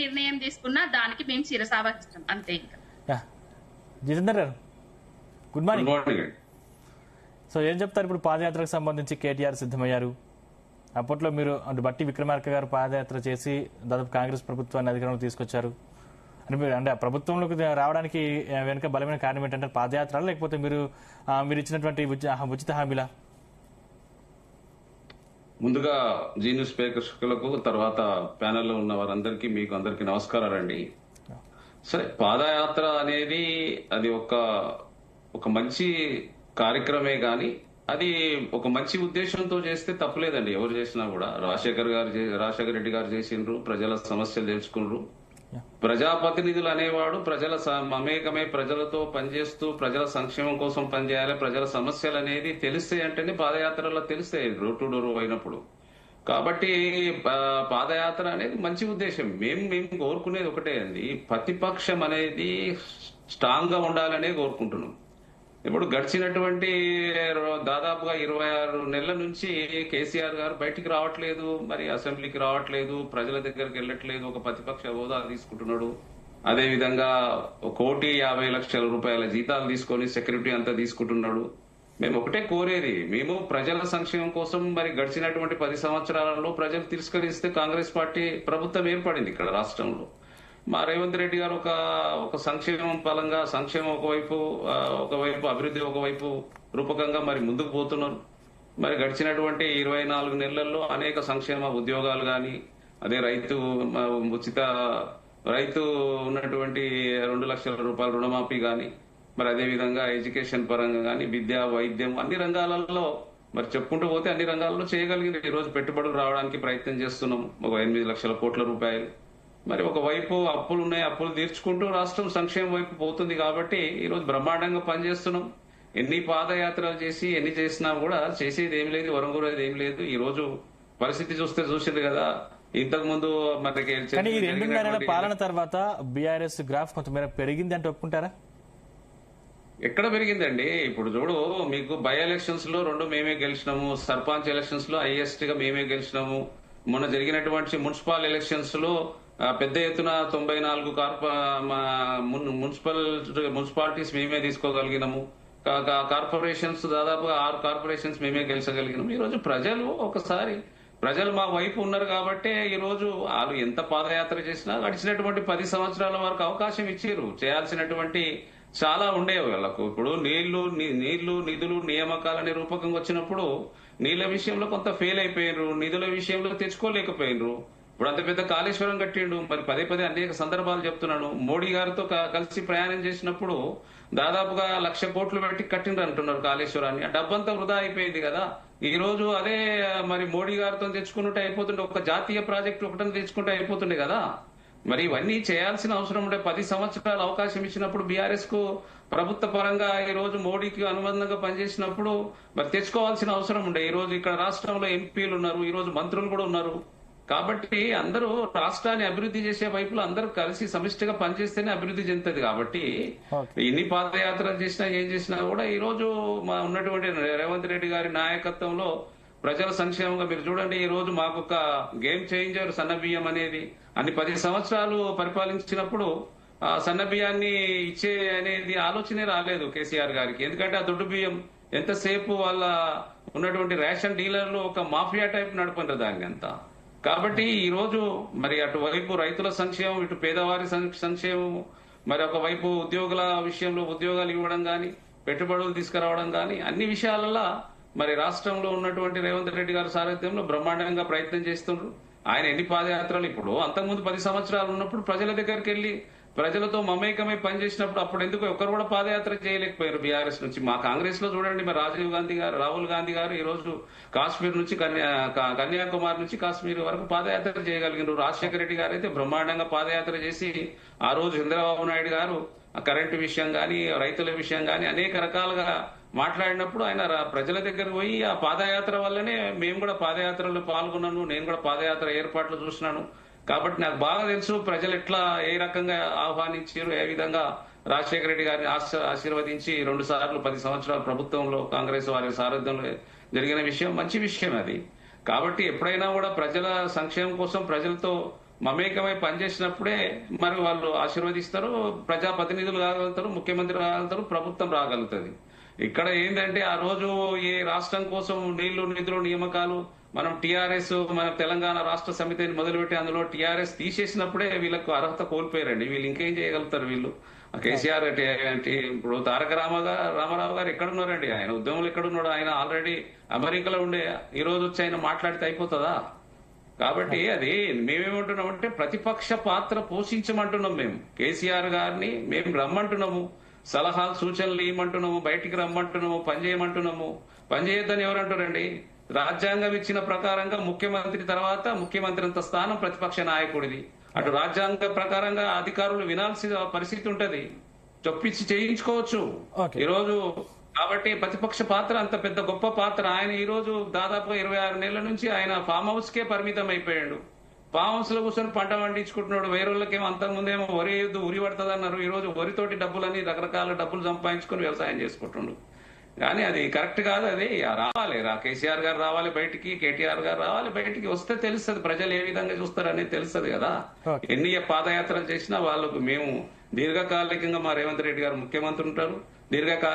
నిర్ణయం తీసుకున్నా దానికి మేము శిరసావహిస్తాం అంతే. ఇంకా యా. జితేందర్ గారు గుడ్ మార్నింగ్. సో ఏం చెప్తారు, ఇప్పుడు పాదయాత్రకు సంబంధించి కేటీఆర్ సిద్ధమయ్యారు. అప్పట్లో మీరు అంటే బట్టి విక్రమార్క గారు పాదయాత్ర చేసి దాదాపు కాంగ్రెస్ ప్రభుత్వాన్ని అధికారంలో తీసుకొచ్చారు అని మీరు అంటే ప్రభుత్వంలోకి రావడానికి వెనుక బలమైన కారణం ఏంటంటే పాదయాత్ర, లేకపోతే మీరు ఇచ్చినటువంటి ఉచిత హామీలా? ముందుగా జీ న్యూస్ ప్రేక్షకులకు, తర్వాత ప్యానెల్లో ఉన్న వారందరికీ మీకు అందరికీ నమస్కారాలండి. సరే, పాదయాత్ర అనేది అది ఒక మంచి కార్యక్రమే గాని అది ఒక మంచి ఉద్దేశంతో చేస్తే తప్పులేదండి. ఎవరు చేసినా కూడా రాజశేఖర రెడ్డి గారు చేసిండ్రు, ప్రజల సమస్యలు తెలుసుకున్నారు. ప్రజాప్రతినిధులు అనేవాడు ప్రజల మమేకమే ప్రజలతో పనిచేస్తూ ప్రజల సంక్షేమం కోసం పనిచేయాలి. ప్రజల సమస్యలు అనేది తెలిస్తే అంటేనే పాదయాత్రలో తెలుస్తాయి డోర్ టు డోర్ అయినప్పుడు. కాబట్టి పాదయాత్ర అనేది మంచి ఉద్దేశం. మేము కోరుకునేది ఒకటే అండి, ప్రతిపక్షం అనేది స్ట్రాంగ్ గా ఉండాలనే కోరుకుంటున్నాం. ఇప్పుడు గడిచినటువంటి దాదాపుగా 26 నెలల నుంచి కేసీఆర్ గారు బయటికి రావట్లేదు, మరి అసెంబ్లీకి రావట్లేదు, ప్రజల దగ్గరికి వెళ్ళట్లేదు, ఒక ప్రతిపక్ష హోదా తీసుకుంటున్నాడు. అదే విధంగా 1,50,00,000 జీతాలు తీసుకొని సెక్యూరిటీ అంతా తీసుకుంటున్నాడు. మేము ఒకటే కోరేది, మేము ప్రజల సంక్షేమం కోసం మరి గడిచినటువంటి 10 సంవత్సరాలలో ప్రజలు తిరస్కరిస్తే కాంగ్రెస్ పార్టీ ప్రభుత్వం ఏర్పడింది ఇక్కడ రాష్ట్రంలో. మా రేవంత్ రెడ్డి గారు ఒక సంక్షేమం పరంగా సంక్షేమం ఒకవైపు అభివృద్ధి ఒకవైపు రూపకంగా మరి ముందుకు పోతున్నారు. మరి గడిచినటువంటి 24 నెలల్లో అనేక సంక్షేమ ఉద్యోగాలు గాని, అదే రైతు ఉన్నటువంటి 2 లక్షల రూపాయల రుణమాఫీ గాని, మరి అదే విధంగా ఎడ్యుకేషన్ పరంగా గాని, విద్య, వైద్యం అన్ని రంగాలలో మరి చెప్పుకుంటూ పోతే అన్ని రంగాల్లో చేయగలిగింది. ఈ రోజు పెట్టుబడులు రావడానికి ప్రయత్నం చేస్తున్నాం, ఒక 8 లక్షల కోట్ల రూపాయలు. మరి ఒకవైపు అప్పులు ఉన్నాయి, అప్పులు తీర్చుకుంటూ రాష్ట్రం సంక్షేమం వైపు పోతుంది. కాబట్టి ఈ రోజు బ్రహ్మాండంగా పనిచేస్తున్నాం. ఎన్ని పాదయాత్రలు చేసి ఎన్ని చేసినా కూడా చేసేది ఏం లేదు, వరంగూరేది ఏం లేదు. ఈ రోజు పరిస్థితి చూసింది కదా. ఇంతకు ముందు మనకి 2 నెలల పాలన తర్వాత బీఆర్ఎస్ గ్రాఫ్ కొంతమేర పెరిగింది అంటే ఒప్పుకుంటారా? ఎక్కడ పెరిగిందండి? ఇప్పుడు చూడు, మీకు బై ఎలక్షన్స్ లో 2 మేమే గెలిచినాము, సర్పంచ్ ఎలక్షన్స్ లో హైయెస్ట్ గా మేమే గెలిచినాము. మొన్న జరిగినటువంటి మున్సిపల్ ఎలక్షన్స్ లో పెద్ద ఎత్తున 94 మున్సిపాలిటీస్ మేమే తీసుకోగలిగినాము. కార్పొరేషన్స్ దాదాపుగా 6 కార్పొరేషన్స్ మేమే గెలిచగలిగినాము. ఈ రోజు ప్రజలు మా వైపు ఉన్నారు కాబట్టి ఈ రోజు వాళ్ళు ఎంత పాదయాత్ర చేసినా గడిచినటువంటి 10 సంవత్సరాల వరకు అవకాశం ఇచ్చారు. చేయాల్సినటువంటి చాలా ఉండేవి వాళ్ళకు. ఇప్పుడు నీళ్లు, నిధులు, నియామకాలనే రూపకంగా వచ్చినప్పుడు నీళ్ల విషయంలో కొంత ఫెయిల్ అయిపోయినరు, నిధుల విషయంలో తెచ్చుకోలేకపోయినరు. ఇప్పుడు అంత పెద్ద కాళేశ్వరం కట్టిండు, మరి పదే అనేక సందర్భాలు చెప్తున్నాను. మోడీ గారితో కలిసి ప్రయాణం చేసినప్పుడు దాదాపుగా 1,00,000 కోట్లు పెట్టి కట్టిండ్రు అంటున్నారు కాళేశ్వరాన్ని. ఆ డబ్బంతా వృధా అయిపోయింది కదా. ఈ రోజు అదే మరి మోడీ గారితో తెచ్చుకున్నట్టు అయిపోతుండే, ఒక జాతీయ ప్రాజెక్టు ఒకటని తెచ్చుకుంటే అయిపోతుండే కదా. మరి ఇవన్నీ చేయాల్సిన అవసరం ఉండే. 10 సంవత్సరాలు అవకాశం ఇచ్చినప్పుడు బీఆర్ఎస్ కు ప్రభుత్వ పరంగా ఈ రోజు మోడీకి అనుబంధంగా పనిచేసినప్పుడు మరి తెచ్చుకోవాల్సిన అవసరం ఉండే. ఈ రోజు ఇక్కడ రాష్ట్రంలో ఎంపీలు ఉన్నారు, ఈ రోజు మంత్రులు కూడా ఉన్నారు. కాబట్టి అందరూ రాష్ట్రాన్ని అభివృద్ధి చేసే వైపులో అందరూ కలిసి సమిష్టిగా పనిచేస్తేనే అభివృద్ధి చెందుతుంది. కాబట్టి ఎన్ని పాదయాత్రలు చేసినా ఏం చేసినా కూడా ఈ రోజు మా ఉన్నటువంటి రేవంత్ రెడ్డి గారి నాయకత్వంలో ప్రజల సంక్షేమంగా మీరు చూడండి. ఈ రోజు మాకు ఒక గేమ్ చేంజర్ సన్నబియ్యం అనేది. అన్ని 10 సంవత్సరాలు పరిపాలించినప్పుడు సన్న బియ్యాన్ని ఇచ్చే అనేది ఆలోచనే రాలేదు కేసీఆర్ గారికి. ఎందుకంటే ఆ దొడ్డు బియ్యం ఎంతసేపు వాళ్ళ ఉన్నటువంటి రేషన్ డీలర్లు ఒక మాఫియా టైప్ నడుపుంటారు దాన్ని అంతా. కాబట్టి ఈ రోజు మరి అటువైపు రైతుల సంక్షేమం, ఇటు పేదవారి సంక్షేమం, మరి ఒకవైపు ఉద్యోగుల విషయంలో ఉద్యోగాలు ఇవ్వడం గాని, పెట్టుబడులు తీసుకురావడం గాని, అన్ని విషయాలలో మరి రాష్ట్రంలో ఉన్నటువంటి రేవంత్ రెడ్డి గారి సారథ్యంలో బ్రహ్మాండంగా ప్రయత్నం చేస్తున్నారు. ఆయన ఎన్ని పాదయాత్రలు, ఇప్పుడు అంతకుముందు 10 సంవత్సరాలు ఉన్నప్పుడు ప్రజల దగ్గరికి వెళ్లి ప్రజలతో మమేకమై పనిచేసినప్పుడు అప్పుడు ఎందుకు ఒకరు కూడా పాదయాత్ర చేయలేకపోయారు బీఆర్ఎస్ నుంచి. మా కాంగ్రెస్ లో చూడండి, మరి రాహుల్ గాంధీ గారు ఈ రోజు కాశ్మీర్ నుంచి కన్యాకుమారి నుంచి కాశ్మీర్ వరకు పాదయాత్ర చేయగలిగినారు. రాజశేఖర రెడ్డి గారు అయితే బ్రహ్మాండంగా పాదయాత్ర చేసి ఆ రోజు చంద్రబాబు నాయుడు గారు కరెంటు విషయం గాని, రైతుల విషయం గాని అనేక రకాలుగా మాట్లాడినప్పుడు ఆయన ప్రజల దగ్గర పోయి ఆ పాదయాత్ర వల్లనే మేము కూడా పాదయాత్రలో పాల్గొన్నాను, నేను కూడా పాదయాత్ర ఏర్పాట్లు చూసినాను. కాబట్టి నాకు బాగా తెలుసు ప్రజలు ఎట్లా ఏ రకంగా ఆహ్వానించారు, ఏ విధంగా రాజశేఖర రెడ్డి గారిని ఆశీర్వదించి 2 సార్లు 10 సంవత్సరాల ప్రభుత్వంలో కాంగ్రెస్ వారి సారథ్యంలో జరిగిన విషయం మంచి విషయం అది. కాబట్టి ఎప్పుడైనా కూడా ప్రజల సంక్షేమం కోసం ప్రజలతో మమేకమై పనిచేసినప్పుడే మరి వాళ్ళు ఆశీర్వదిస్తారు, ప్రజాప్రతినిధులు కాగలుగుతారు, ముఖ్యమంత్రి రాగలుగుతారు, ప్రభుత్వం రాగలుగుతుంది. ఇక్కడ ఏంటంటే ఆ రోజు ఈ రాష్ట్రం కోసం నీళ్లు నిధులు నియామకాలు మనం టీఆర్ఎస్ మన తెలంగాణ రాష్ట్ర సమితిని మొదలుపెట్టి అందులో టీఆర్ఎస్ తీసేసినప్పుడే వీళ్ళకు అర్హత కోల్పోయారండి. వీళ్ళు ఇంకేం చేయగలుగుతారు వీళ్ళు? కేసీఆర్ ఇప్పుడు తారక రామారావు గారు ఎక్కడున్నారండి? ఆయన ఉద్యమంలో ఎక్కడున్నాడు? ఆయన ఆల్రెడీ అమెరికాలో ఉండే ఈ రోజు వచ్చి ఆయన మాట్లాడితే అయిపోతుందా? కాబట్టి అది మేమేమంటున్నామంటే ప్రతిపక్ష పాత్ర పోషించమంటున్నాం. మేము కేసీఆర్ గారిని మేము రమ్మంటున్నాము, సలహాలు సూచనలు ఇవ్వమంటున్నాము, బయటికి రమ్మంటున్నాము, పనిచేయమంటున్నాము. పనిచేయొద్దని ఎవరంటారండి? రాజ్యాంగం ఇచ్చిన ప్రకారంగా ముఖ్యమంత్రి తర్వాత ముఖ్యమంత్రి అంత స్థానం ప్రతిపక్ష నాయకుడిది. అటు రాజ్యాంగ ప్రకారంగా అధికారులు వినాల్సిన పరిస్థితి ఉంటది, చొప్పించి చేయించుకోవచ్చు ఈ రోజు. కాబట్టి ప్రతిపక్ష పాత్ర అంత పెద్ద గొప్ప పాత్ర. ఆయన ఈ రోజు దాదాపు 26 నెలల నుంచి ఆయన ఫామ్ హౌస్ కే పరిమితం అయిపోయాడు. ఫామ్ హౌస్ లో కూర్చొని పంట పండించుకుంటున్నాడు. వేరే వాళ్ళకేమో అంతకుముందేమో వరి ఉరి పడుతుంది అన్నారు. ఈ రోజు వరితోటి డబ్బులని రకరకాల డబ్బులు సంపాదించుకొని వ్యవసాయం చేసుకుంటుండ్రు. కానీ అది కరెక్ట్ కాదు. అది రావాలి, కేసీఆర్ గారు రావాలి బయటికి, కేటీఆర్ గారు రావాలి బయటికి. వస్తే తెలుస్తుంది ప్రజలు ఏ విధంగా చూస్తారు అనేది తెలుస్తుంది కదా. ఎన్ని పాదయాత్రలు చేసినా వాళ్ళకు మేము దీర్ఘకాలికంగా మా రేవంత్ రెడ్డి గారు ముఖ్యమంత్రి ఉంటారు, దీర్ఘకాలిక